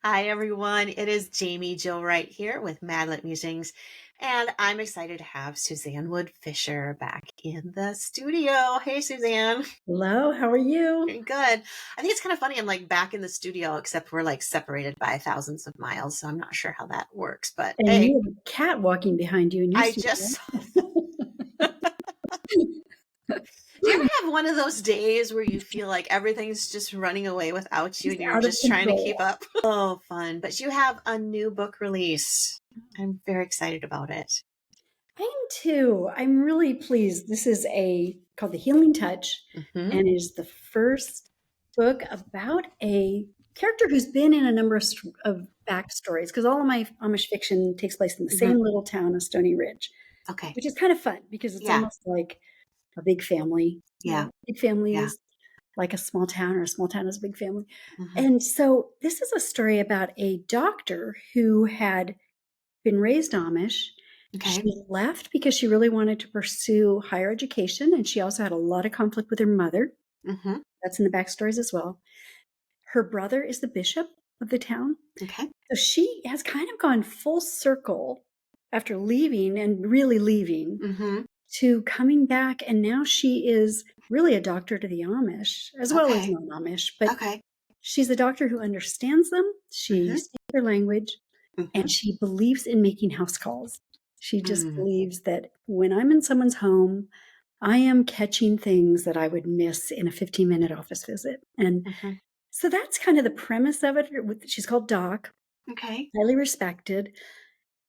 Hi, everyone. It is Jamie Jill Wright here with Musings, and I'm excited to have Suzanne Wood Fisher back in the studio. Hey, Suzanne. Hello, how are you? Very good. I think it's kind of funny. I'm like back in the studio, except we're like separated by thousands of miles, so I'm not sure how that works. But And hey, you have a cat walking behind you in your I studio. just. Do you ever have one of those days where you feel like everything's just running away without you Just and you're out of just trying to control. keep up? Oh, fun. But you have a new book release. I'm very excited about it. I am too. I'm really pleased. This is called The Healing Touch, Hmm. and is the first book about a character who's been in a number of backstories, because all of my Amish fiction takes place in the Hmm. same little town of Stony Ridge, Okay. which is kind of fun because it's Yeah. almost like a big family. Yeah. Big family Yeah. is like a small town, or a small town is a big family. Hmm. And so this is a story about a doctor who had been raised Amish. Okay. She left because she really wanted to pursue higher education, and she also had a lot of conflict with her mother. Hmm. That's in the backstories as well. Her brother is the bishop of the town. Okay. So she has kind of gone full circle after leaving, and really leaving, Hmm. to coming back, and now she is really a doctor to the Amish as well as Okay. non-Amish, but Okay. she's a doctor who understands them. She Hmm. speaks their language, Hmm. and she believes in making house calls. She just Mm. believes that when I'm in someone's home, I am catching things that I would miss in a 15-minute office visit. And Hmm. so that's kind of the premise of it. She's called Doc, Okay. highly respected.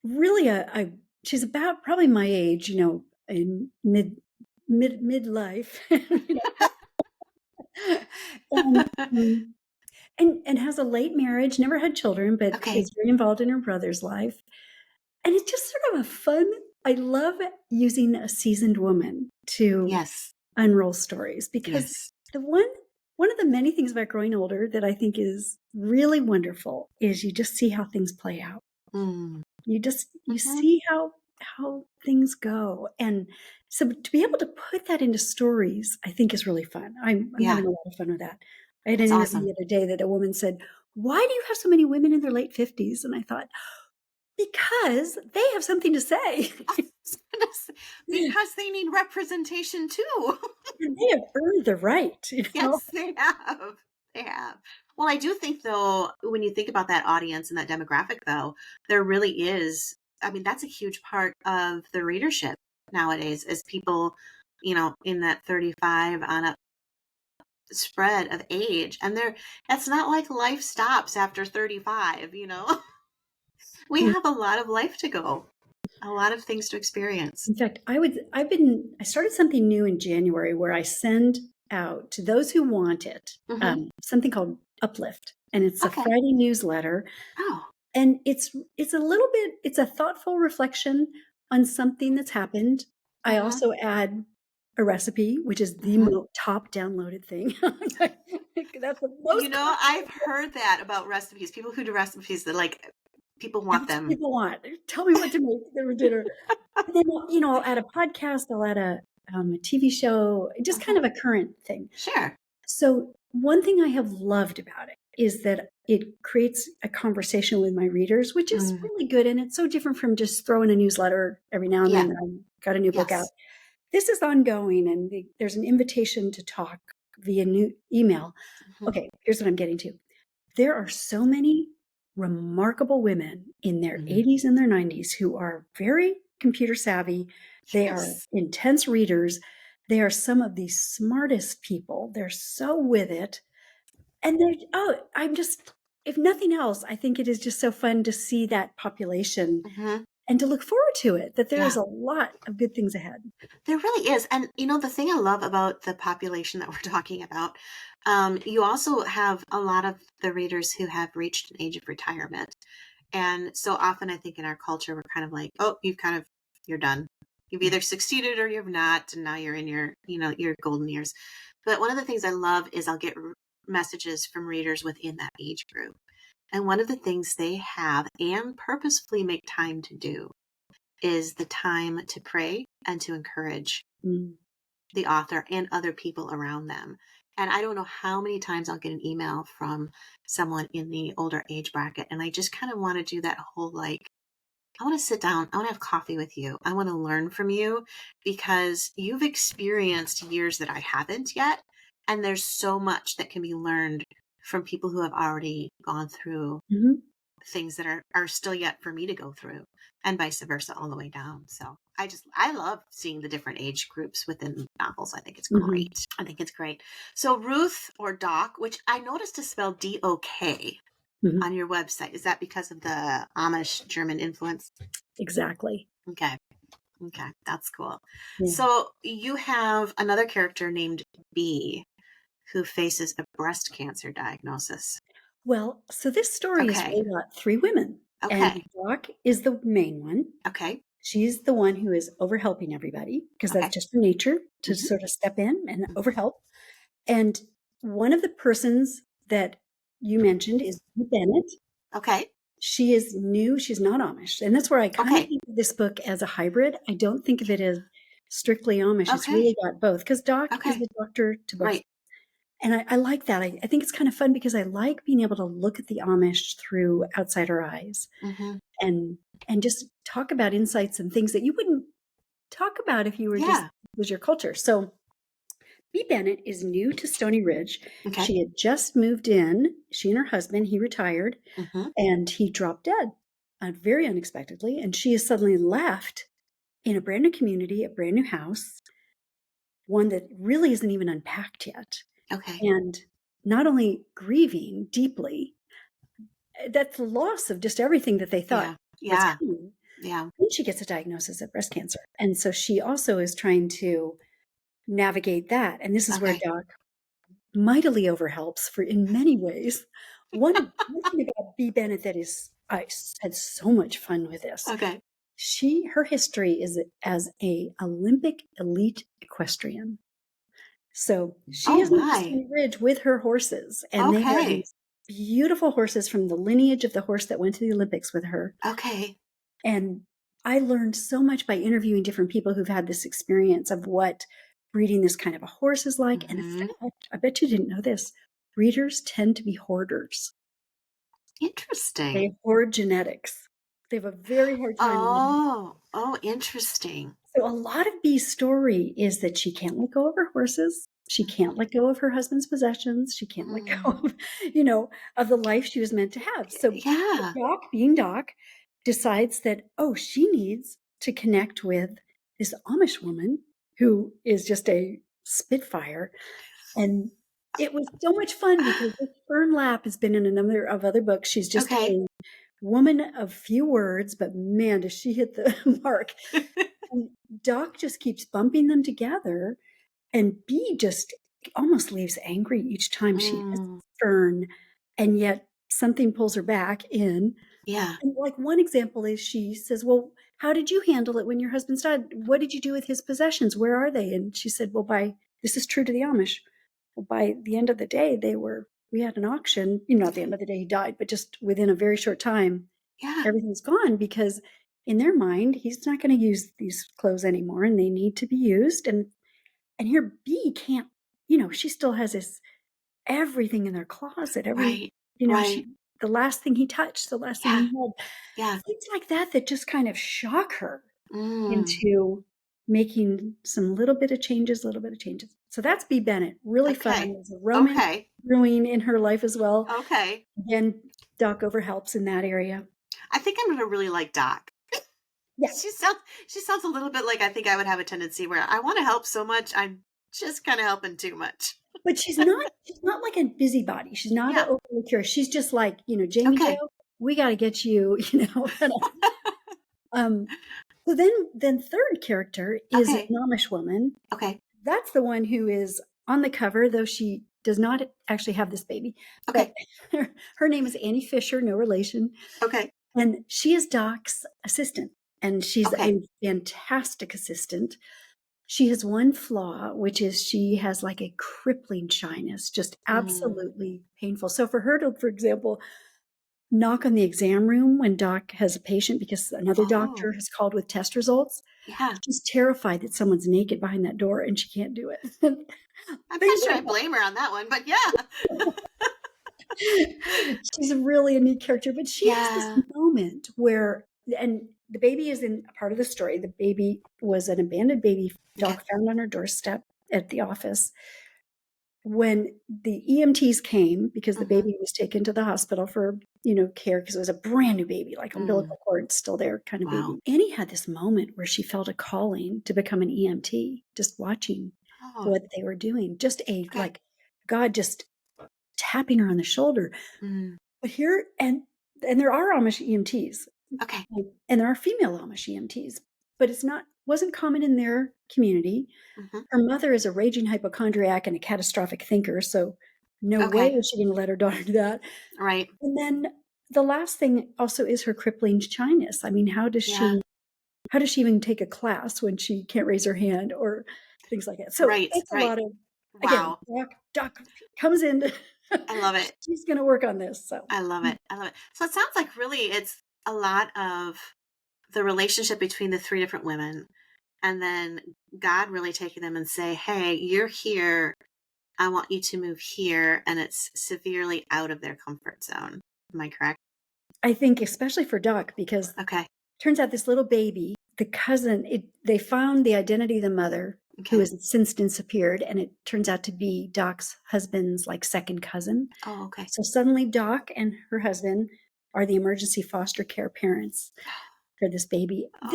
Really, she's about probably my age, in midlife, and, um, and has a late marriage, never had children, but Okay. is very involved in her brother's life. And it's just sort of a fun. I love using a seasoned woman to Yes. unroll stories, because Yes. the one of the many things about growing older that I think is really wonderful is you just see how things play out. Mm. You Hmm. see how things go. And so to be able to put that into stories, I think is really fun. I'm Yeah. having a lot of fun with that. I had an That's interview awesome. the other day that a woman said, "Why do you have so many women in their late 50s?" And I thought, because they have something to say. Because they need representation too. And they have earned the right, Yes, they have. They have. Well, I do think though, when you think about that audience and that demographic though, there really is, I mean, that's a huge part of the readership nowadays is people, in that 35 on up spread of age. And that's not like life stops after 35. We have a lot of life to go, a lot of things to experience. In fact, I started something new in January where I send out to those who want it, Hmm. something called Uplift, and it's a Okay. Friday newsletter. Oh. And it's a thoughtful reflection on something that's happened. I Hmm. also add a recipe, which is the Hmm. top downloaded thing. That's the most I've heard that about recipes. People who do recipes that like people want that's what them. people want. Tell me what to make for dinner. And then, I'll add a podcast, I'll add a TV show, just kind Hmm. of a current thing. Sure. So one thing I have loved about it is that it creates a conversation with my readers, which is Mm. really good. And it's so different from just throwing a newsletter every now and Yeah. then that I've got a new book out. Yes. This is ongoing, and there's an invitation to talk via new email. Hmm. Okay, here's what I'm getting to. There are so many remarkable women in their Hmm. 80s and their 90s who are very computer savvy. They are Yes. intense readers. They are some of the smartest people. They're so with it. And if nothing else, I think it is just so fun to see that population Hmm. and to look forward to it, that there is Yeah. a lot of good things ahead. There really is. And the thing I love about the population that we're talking about, you also have a lot of the readers who have reached an age of retirement. And so often I think in our culture, we're kind of like, oh, you're done. You've Yeah. either succeeded or you've not. And now you're in your golden years. But one of the things I love is I'll get messages from readers within that age group. And one of the things they have and purposefully make time to do is the time to pray and to encourage Mm. the author and other people around them. And I don't know how many times I'll get an email from someone in the older age bracket. And I just kind of want to do that whole like, I want to sit down. I want to have coffee with you. I want to learn from you because you've experienced years that I haven't yet. And there's so much that can be learned from people who have already gone through Mhm. things that are still yet for me to go through, and vice versa all the way down. So I love seeing the different age groups within novels. I think it's Mhm. great. I think it's great. So Ruth or Doc, which I noticed is spelled DOK Mhm. on your website. Is that because of the Amish German influence? Exactly. Okay. Okay. That's cool. Yeah. So you have another character named B who faces a breast cancer diagnosis. Well, so this story is Okay. really about three women, and Okay. Doc is the main one. Okay. She's the one who is over helping everybody because that's Okay. just her nature to Hmm. sort of step in and Hmm. overhelp. And one of the persons that you mentioned is Bea Bennett. Okay. She is new. She's not Amish. And that's where I kind of Okay. think of this book as a hybrid. I don't think of it as strictly Amish. It's Okay. really got both because Doc is Okay. the doctor to both. Right. And I like that. I think it's kind of fun because I like being able to look at the Amish through outsider eyes Hmm. and just talk about insights and things that you wouldn't talk about if you were just Yeah. was your culture. So Bea Bennett is new to Stony Ridge. Okay. She had just moved in. She and her husband, he retired, Hmm. and he dropped dead very unexpectedly. And she is suddenly left in a brand new community, a brand new house, one that really isn't even unpacked yet. Okay. And not only grieving deeply, that's the loss of just everything that they thought Yeah. was Yeah. coming. Yeah. Then she gets a diagnosis of breast cancer. And so she also is trying to navigate that. And this is where Okay. Doc mightily overhelps for in many ways. One thing about Bea Bennett that is I had so much fun with this. Okay. Her history is as a Olympic elite equestrian. So she Oh has moved to my. Stony Ridge with her horses, and they are Okay. these beautiful horses from the lineage of the horse that went to the Olympics with her. Okay. And I learned so much by interviewing different people who've had this experience of what breeding this kind of a horse is like. And in Hmm. fact, I bet you didn't know this, breeders tend to be hoarders. Interesting. They hoard genetics. They have a very hard time. Oh. Oh, interesting. So a lot of Bee's story is that she can't let go of her horses. She can't let go of her husband's possessions. She can't let go Mm. of, of the life she was meant to have. So Yeah. Doc, being Doc, decides that, oh, she needs to connect with this Amish woman who is just a spitfire. And it was so much fun because this Fern Lap has been in a number of other books. She's just Okay. a woman of few words, but man, does she hit the mark. And Doc just keeps bumping them together, and Bee just almost leaves angry each time she visits Mm. Fern, and yet something pulls her back in. Yeah. And like one example is she says, "Well, how did you handle it when your husband died? What did you do with his possessions? Where are they?" And she said, "Well, this is true to the Amish. Well, by the end of the day, we had an auction, not the end of the day he died, but just within a very short time, Yeah. everything's gone because in their mind, he's not going to use these clothes anymore and they need to be used. And here B can't, she still has this everything in their closet, Right. she Right. the last thing he touched, the last thing Yeah. he had, Yeah. things like that just kind of shock her Mm. into making some little bit of changes. So that's B. Bennett. Really fun. Okay. There's a romance Okay. brewing in her life as well. Okay. Again, Doc overhelps in that area. I think I'm gonna really like Doc. Yeah. She sounds a little bit like I think I would have a tendency where I want to help so much, I'm just kind of helping too much. But she's not like a busybody. She's not a Yeah. overly curious. She's just like, Jamie Okay. Joe, we got to get you, kinda. Um, so then third character is an Okay. Amish woman. Okay. That's the one who is on the cover, though she does not actually have this baby. But Okay. her name is Annie Fisher, no relation. Okay. And she is Doc's assistant. And she's Okay. a fantastic assistant. She has one flaw, which is she has like a crippling shyness, just Mm. absolutely painful. So for her to, for example, knock on the exam room when Doc has a patient because another doctor Oh, has called with test results. yeah. She's terrified that someone's naked behind that door and she can't do it. I'm Things not sure like I blame her on that one, but yeah. that. She's a really a neat character, but she has this Yeah. moment where, and the baby is in a part of the story. The baby was an abandoned baby Okay. Doc found on her doorstep at the office. When the EMTs came, because the Mhm. baby was taken to the hospital for, care, because it was a brand new baby, like Mm. umbilical cord still there kind of Wow. baby. Annie had this moment where she felt a calling to become an EMT, just watching Oh, what they were doing. Just okay. like God just tapping her on the shoulder. Mm. But here and there are Amish EMTs, Okay. and there are female Amish EMTs, but wasn't common in their community. Mhm. Her mother is a raging hypochondriac and a catastrophic thinker, so no way Okay. is she gonna let her daughter do that. Right. And then the last thing also is her crippling shyness. I mean, Yeah. how does she even take a class when she can't raise her hand or things like that? So Right. it's a Right. lot of, again, Wow. Doc comes in to I love it. she's gonna work on this, so. I love it. I love it. So it sounds like really it's a lot of the relationship between the three different women and then God really taking them and say, "Hey, you're here. I want you to move here." And it's severely out of their comfort zone. Am I correct? I think especially for Doc, because Okay. turns out this little baby, the cousin, they found the identity of the mother who Okay. has since disappeared, and it turns out to be Doc's husband's like second cousin. Oh, okay. So suddenly Doc and her husband are the emergency foster care parents for this baby. Oh,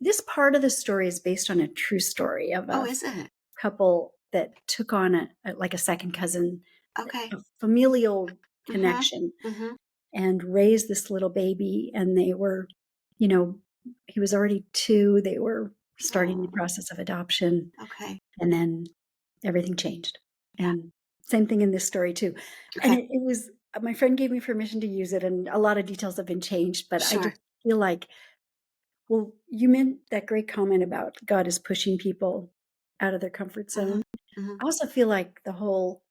This part of the story is based on a true story of oh, a is it? couple that took on like a second cousin, Okay. a familial Mhm. connection, Mhm. and raised this little baby. And they were, you know, he was already 2. They were starting the Oh, process of adoption, okay. and then everything changed. Yeah. And same thing in this story too. And Okay. it was my friend gave me permission to use it, and a lot of details have been changed, but I Sure. just feel like, well, you meant that great comment about God is pushing people out of their comfort Mhm. zone. Mhm. I also feel like the whole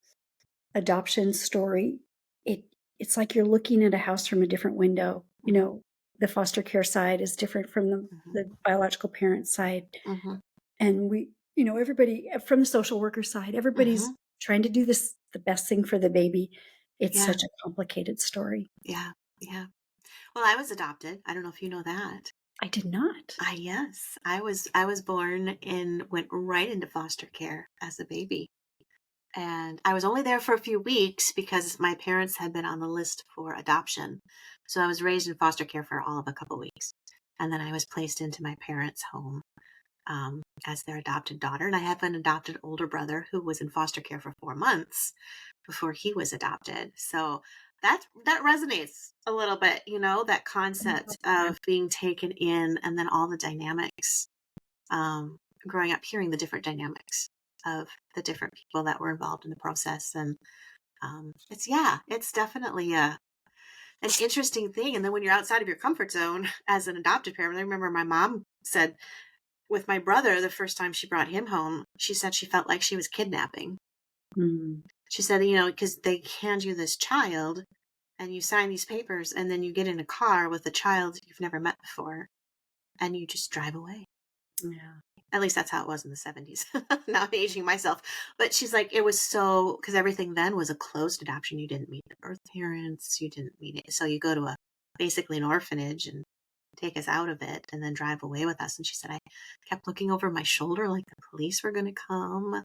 adoption story, it it's like you're looking at a house from a different window. Mhm. The foster care side is different from Mhm. the biological parent side. Mhm. And everybody from the social worker side, everybody's Mhm. trying to do the best thing for the baby. It's Yeah. such a complicated story. Yeah. Yeah. Well, I was adopted. I don't know if you know that. I did not. Yes, I was born and went right into foster care as a baby. And I was only there for a few weeks because my parents had been on the list for adoption. So I was raised in foster care for all of a couple weeks. And then I was placed into my parents' home as their adopted daughter. And I have an adopted older brother who was in foster care for 4 months before he was adopted. So that resonates a little bit, that concept Yeah. of being taken in and then all the dynamics, um, growing up hearing the different dynamics of the different people that were involved in the process. And it's definitely an interesting thing. And then when you're outside of your comfort zone as an adopted parent, I remember my mom said with my brother, the first time she brought him home, she said she felt like she was kidnapping. Mm. She said, because they hand you this child and you sign these papers and then you get in a car with a child you've never met before and you just drive away. Yeah. At least that's how it was in the 70s. Now I'm aging myself. But she's like, it was so, because everything then was a closed adoption. You didn't meet the birth parents. You didn't meet it. So you go to basically an orphanage and take us out of it and then drive away with us. And she said, I kept looking over my shoulder like the police were going to come.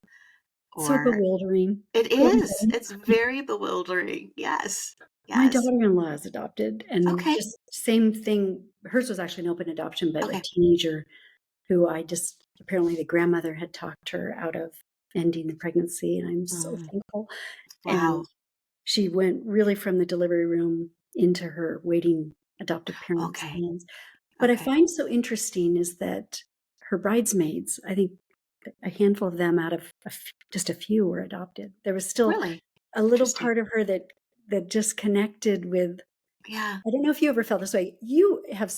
So Or bewildering. it is. Everybody. It's very bewildering. Yes. My Yes. daughter-in-law is adopted, and Okay. just same thing. Hers was actually an open adoption, but a Okay. teenager who I just apparently the grandmother had talked her out of ending the pregnancy, and I'm so Mm. thankful. Wow. And she went really from the delivery room into her waiting adoptive parents' Okay. hands. What I Okay. find so interesting is that her bridesmaids, I think a handful of them out of just a few were adopted. There was still Really a little interesting. part of her that just connected with. Yeah. I don't know if you ever felt this way. You have,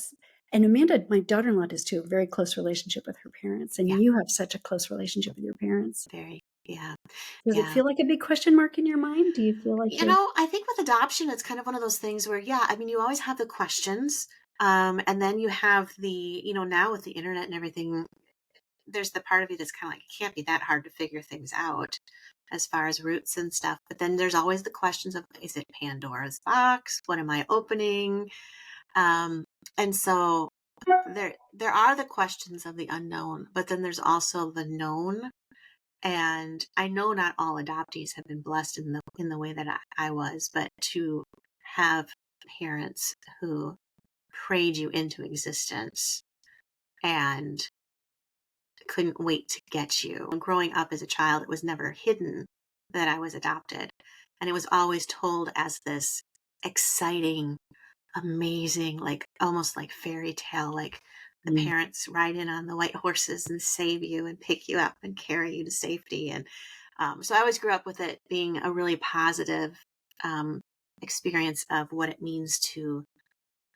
and Amanda, my daughter-in-law, does too, a very close relationship with her parents, and Yeah. you have such a close relationship with your parents. Very. Yeah. Does it Yeah. feel like a big question mark in your mind? Do you feel like you're I think with adoption, it's kind of one of those things where, yeah, I mean, you always have the questions. And then you have now with the internet and everything, there's the part of you that's kind of like, it can't be that hard to figure things out as far as roots and stuff. But then there's always the questions of, is it Pandora's box? What am I opening? And so there are the questions of the unknown, but then there's also the known. And I know not all adoptees have been blessed in the way that I was, but to have parents who prayed you into existence and couldn't wait to get you. Growing up as a child, it was never hidden that I was adopted. And it was always told as this exciting, amazing, like almost like fairy tale, like the Mm. parents ride in on the white horses and save you and pick you up and carry you to safety. And so I always grew up with it being a really positive um, experience of what it means to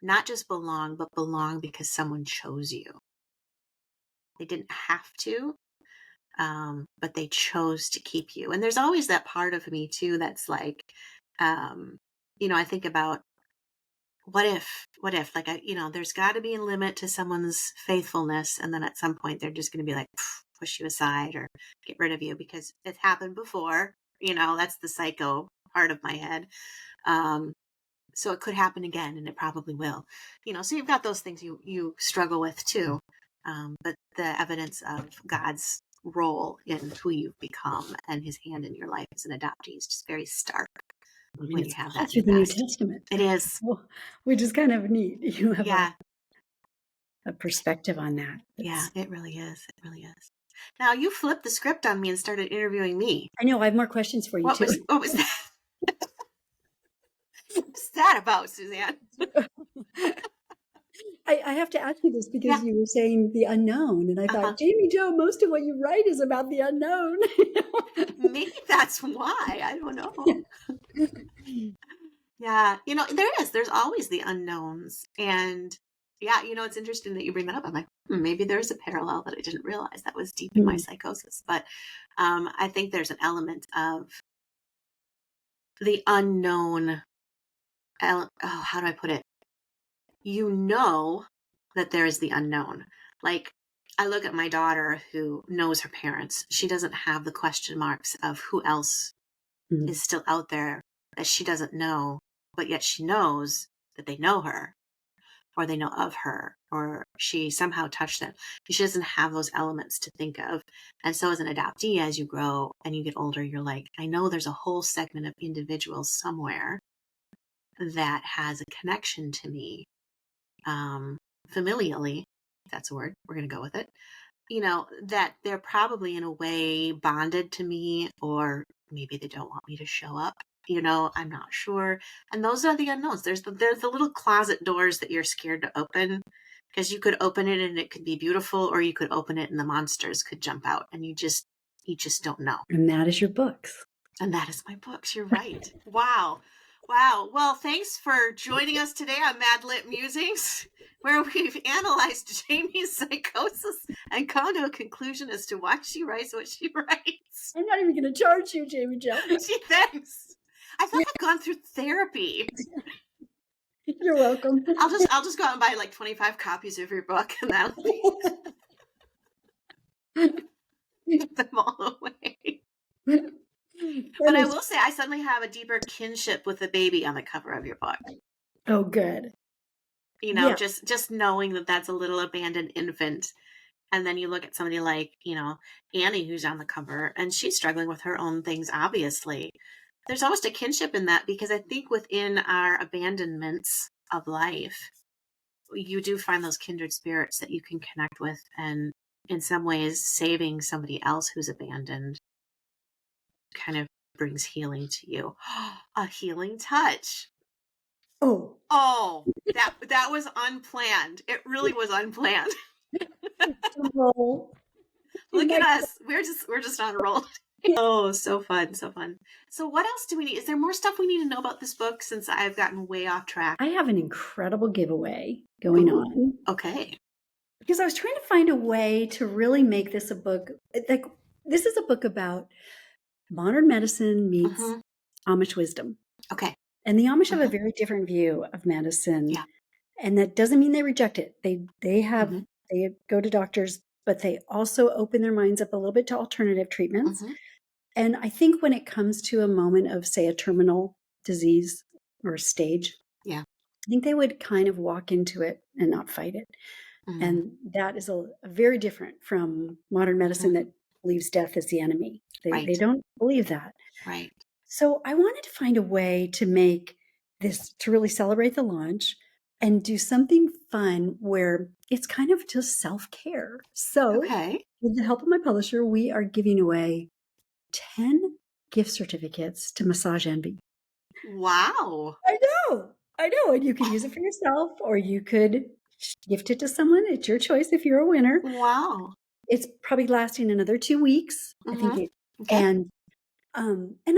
not just belong, but belong because someone chose you. They didn't have to, but they chose to keep you. And there's always that part of me too that's like, um, I think about what if, like, there's got to be a limit to someone's faithfulness. And then at some point, they're just going to be like, push you aside or get rid of you because it's happened before. That's the psycho part of my head. Um, so it could happen again, and it probably will. So you've got those things you struggle with too. But the evidence of God's role in who you've become and his hand in your life as an adoptee is just very stark I mean, when it's you have all that in through your the New past. Testament. It is. Which is kind of neat. You have Yeah. a perspective on that. Yeah, it really is. It really is. Now you flipped the script on me and started interviewing me. I know. I have more questions for you What too. was that? What's that about, Suzanne? I have to ask you this because Yeah. you were saying the unknown, and I Uh-huh. thought, Jamie Joe, most of what you write is about the unknown. Maybe that's why. I don't know. Yeah, there's always the unknowns. And yeah, it's interesting that you bring that up. I'm like, maybe there's a parallel that I didn't realize that was deep in my psychosis. But I think there's an element of the unknown. How do I put it? That there is the unknown. Like, I look at my daughter who knows her parents. She doesn't have the question marks of who else Mhm. is still out there that she doesn't know, but yet she knows that they know her or they know of her or she somehow touched them. She doesn't have those elements to think of. And so as an adoptee, as you grow and you get older, you're like, I know there's a whole segment of individuals somewhere that has a connection to me, familially, if that's a word, we're going to go with it, that they're probably in a way bonded to me, or maybe they don't want me to show up. I'm not sure. And those are the unknowns. There's the little closet doors that you're scared to open because you could open it and it could be beautiful, or you could open it and the monsters could jump out and you just don't know. And that is your books. And that is my books. You're right. Wow. Wow. Well, thanks for joining us today on Madlit Musings, where we've analyzed Jamie's psychosis and come to a conclusion as to why she writes what she writes. I'm not even going to charge you, Jamie Joe. Gee, thanks. I feel like I've gone through therapy. You're welcome. I'll just go out and buy like 25 copies of your book, and that'll be get them all away. But I will say, I suddenly have a deeper kinship with the baby on the cover of your book. Oh, good. Just knowing that that's a little abandoned infant. And then you look at somebody like, Annie, who's on the cover, and she's struggling with her own things, obviously. There's almost a kinship in that, because I think within our abandonments of life, you do find those kindred spirits that you can connect with, and in some ways, saving somebody else who's abandoned kind of brings healing to you. A healing touch. Oh, that was unplanned. It really was unplanned. Look at us. We're just on a roll. Oh, so fun, so fun. So what else do we need? Is there more stuff we need to know about this book, since I've gotten way off track? I have an incredible giveaway going on. Okay. Because I was trying to find a way to really make this a book. Like, This is a book about modern medicine meets Mm-hmm. Amish wisdom. Okay. And the Amish have a Mm-hmm. very different view of medicine. Yeah. And that doesn't mean they reject it. They Mm-hmm. go to doctors, but they also open their minds up a little bit to alternative treatments. Mm-hmm. And I think when it comes to a moment of, say, a terminal disease or a stage, Yeah. I think they would kind of walk into it and not fight it. Mm-hmm. And that is a very different from modern medicine that believes death is the enemy. They Right. don't believe that. Right. So I wanted to find a way to make this, to really celebrate the launch and do something fun where it's kind of just self-care. So Okay. with the help of my publisher, we are giving away 10 gift certificates to Massage Envy. Wow. I know. I know. And you could use it for yourself or you could gift it to someone. It's your choice if you're a winner. Wow. It's probably lasting another 2 weeks. I think Mm-hmm. it, Okay. and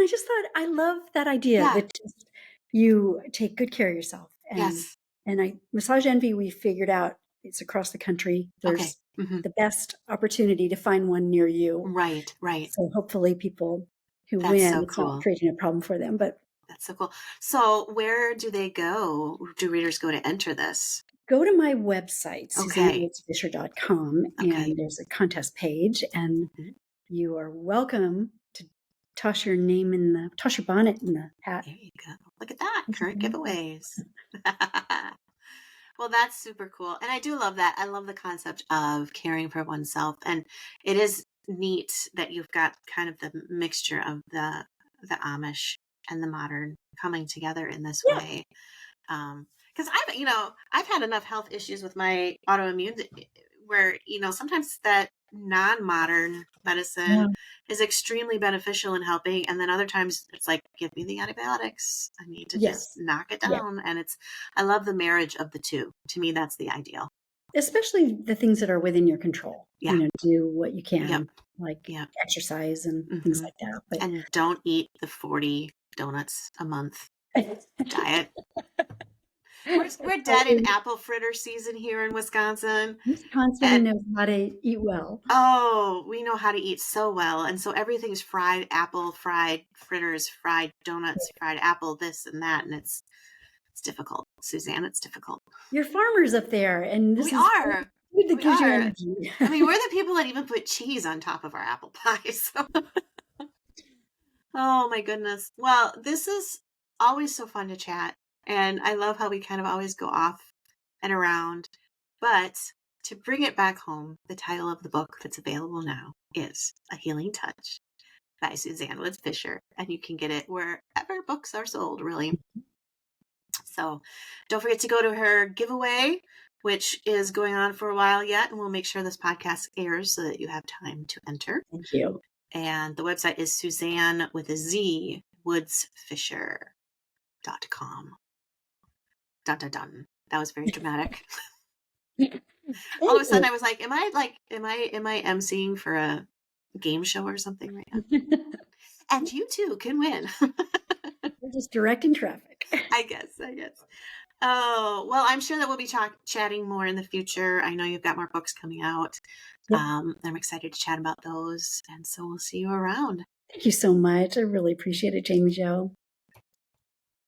I just thought I love that idea Yeah. that just you take good care of yourself. Yes. And Massage Envy, we figured out it's across the country. Okay. There's Mm-hmm. the best opportunity to find one near you. Right. Right. So hopefully people who That's win, so it's not cool. creating a problem for them. But That's so cool. So where do they go? Do readers go to enter this? go to my website, Okay. SuzanneWoodsFisher.com, Okay. and there's a contest page, and Mhm. you are welcome to toss your bonnet in the hat. There you go. Look at that. Current giveaways. Well, that's super cool. And I do love that. I love the concept of caring for oneself. And it is neat that you've got kind of the mixture of the Amish and the modern coming together in this Yeah. way. Because I've had enough health issues with my autoimmune where, sometimes that non-modern Yeah. medicine is extremely beneficial in helping. And then other times it's like, give me the antibiotics. I need to just Yes. knock it Yeah. down. And I love the marriage of the two. To me, that's the ideal. Especially the things that are within your control. Yeah. Do what you Yep. can, like Yep. exercise and things like that. But And don't eat the 40 donuts a month diet. We're dead in apple fritter season here in Wisconsin. Wisconsin And knows how to eat well. oh, we know how to eat so well. And so everything's fried apple, fried fritters, fried donuts, fried apple, this and that. And it's difficult, Suzanne. It's difficult. You're farmers up there, and this We is are. food that We gives you are. energy. I mean, we're the people that even put cheese on top of our apple pies. Oh my goodness. Well, this is always so fun to chat. And I love how we kind of always go off and around. But to bring it back home, the title of the book that's available now is A Healing Touch by Suzanne Woods Fisher. And you can get it wherever books are sold, really. So don't forget to go to her giveaway, which is going on for a while yet. And we'll make sure this podcast airs so that you have time to enter. Thank you. And the website is Suzanne with a Z, woodsfisher.com. Dun dun dun. That was very dramatic. All of a sudden I was like, am I emceeing for a game show or something right now? And you too can win. We're just directing traffic. I guess. Oh, well, I'm sure that we'll be chatting more in the future. I know you've got more books coming out. Yep. I'm excited to chat about those. And so we'll see you around. Thank you so much. I really appreciate it, Jaime Jo.